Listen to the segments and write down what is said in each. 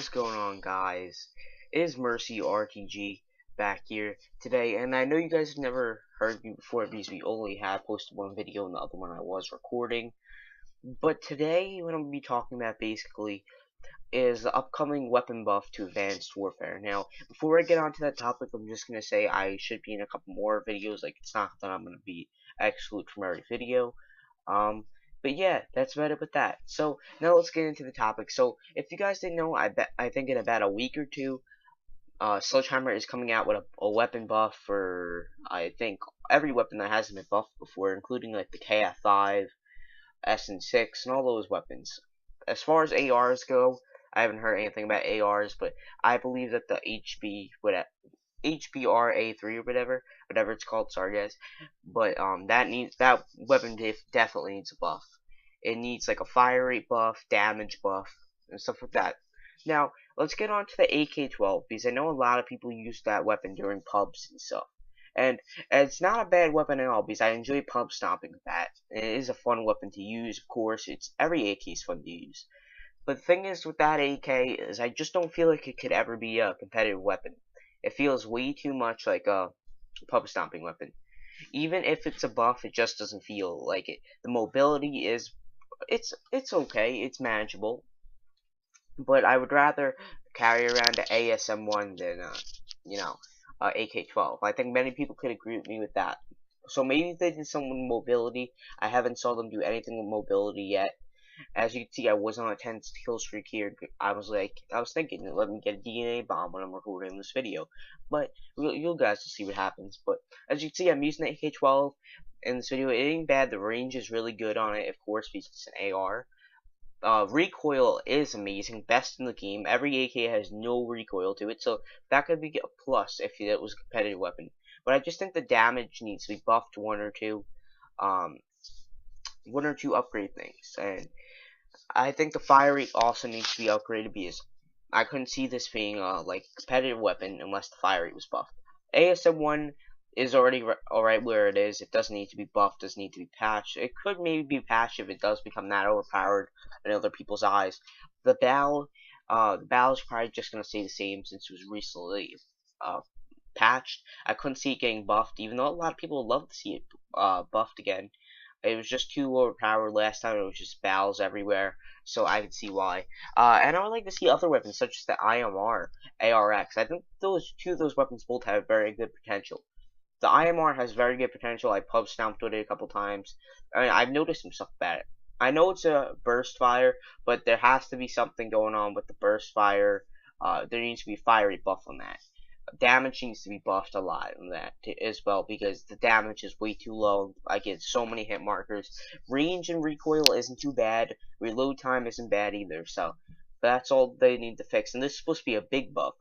What's going on, guys? It is Mercy RTG back here today, and I know you guys have never heard me before because we only have posted one video and the other one I was recording. But today, what I'm going to be talking about basically is the upcoming weapon buff to Advanced Warfare. Now, before I get onto that topic, I'm just going to say I should be in a couple more videos. Like, it's not that I'm going to be exclude from every video. But yeah, that's about it with that. So now let's get into the topic. So if you guys didn't know, I think in about a week or two, Sledgehammer is coming out with a weapon buff for I think every weapon that hasn't been buffed before, including like the KF5, SN6, and all those weapons. As far as ARs go, I haven't heard anything about ARs, but I believe that the HBR-A3 or whatever it's called. Sorry guys, but that weapon definitely needs a buff. It needs like a fire rate buff, damage buff, and stuff like that. Now let's get on to the AK-12 because I know a lot of people use that weapon during pubs and stuff. And it's not a bad weapon at all because I enjoy pub stomping with that. It is a fun weapon to use, of course. Every AK is fun to use. But the thing is with that AK is I just don't feel like it could ever be a competitive weapon. It feels way too much like a pub stomping weapon. Even if it's a buff, it just doesn't feel like it. The mobility is, it's okay, it's manageable. But I would rather carry around the ASM1 than, AK-12. I think many people could agree with me with that. So maybe they did some with mobility. I haven't saw them do anything with mobility yet. As you can see, I was on a 10 kill streak here. I was thinking, let me get a DNA bomb when I'm recording this video. But you guys will see what happens. But as you can see, I'm using the AK-12 in this video. It ain't bad. The range is really good on it, of course, because it's an AR. Recoil is amazing, best in the game. Every AK has no recoil to it, so that could be a plus if it was a competitive weapon. But I just think the damage needs to be buffed one or two upgrade things, and I think the fire rate also needs to be upgraded because I couldn't see this being a competitive weapon unless the fire rate was buffed. ASM1 is already alright where it is. It doesn't need to be buffed, doesn't need to be patched. It could maybe be patched if it does become that overpowered in other people's eyes. The BAL is probably just gonna stay the same since it was recently patched. I couldn't see it getting buffed, even though a lot of people would love to see it buffed again. It was just too overpowered last time. It was just BALs everywhere, so I can see why. And I would like to see other weapons such as the IMR, ARX. I think two of those weapons both have very good potential. The IMR has very good potential. I pub stomped with it a couple times. I've noticed some stuff about it. I know it's a burst fire, but there has to be something going on with the burst fire. There needs to be a fire rate buff on that. Damage needs to be buffed a lot on that as well because the damage is way too low. I get so many hit markers. Range and recoil isn't too bad. Reload time isn't bad either. So that's all they need to fix. And this is supposed to be a big buff.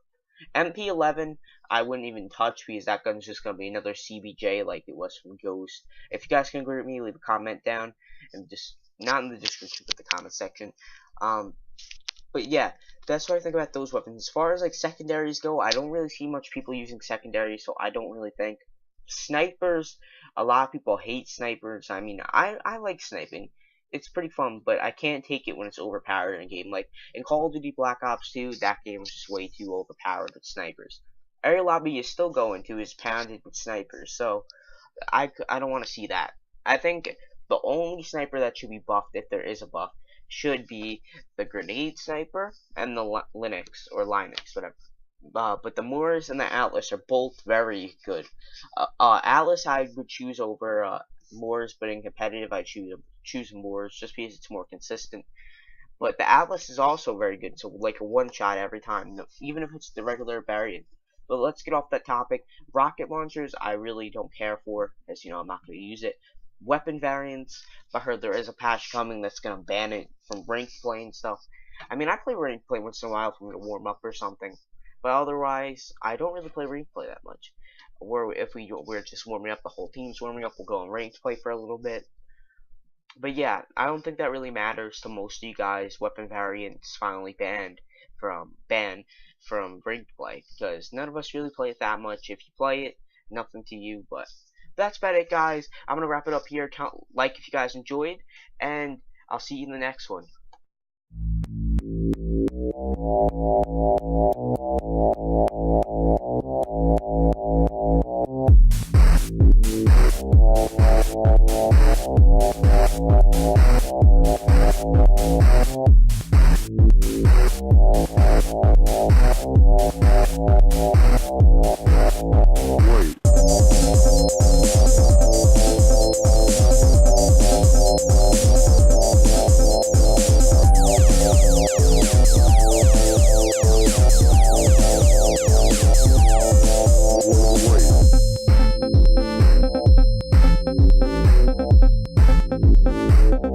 MP11 I wouldn't even touch because that gun's just gonna be another CBJ like it was from Ghost. If you guys can agree with me, leave a comment down and just not in the description but the comment section. But yeah, that's what I think about those weapons. As far as secondaries go, I don't really see much people using secondaries, so I don't really think. Snipers, a lot of people hate snipers. I mean, I like sniping. It's pretty fun, but I can't take it when it's overpowered in a game. Like in Call of Duty Black Ops 2, that game was just way too overpowered with snipers. Every lobby you still go into is pounded with snipers, so I don't want to see that. I think the only sniper that should be buffed, if there is a buff, should be the grenade sniper and the Linux, whatever. But the Moors and the Atlas are both very good. Atlas I would choose over Moors, but in competitive I choose Moors just because it's more consistent. But the Atlas is also very good, so like a one shot every time, even if it's the regular variant. But let's get off that topic. Rocket launchers I really don't care for, as you know I'm not going to use it. Weapon variants, I heard there is a patch coming that's going to ban it from ranked play and stuff. I mean, I play ranked play once in a while if I'm going to warm up or something. But otherwise, I don't really play ranked play that much. Or if we're just warming up, the whole team's warming up, we'll go on ranked play for a little bit. But yeah, I don't think that really matters to most of you guys. Weapon variants finally banned from ranked play because none of us really play it that much. If you play it, nothing to you. But that's about it, guys. I'm gonna wrap it up here. Like if you guys enjoyed, and I'll see you in the next one.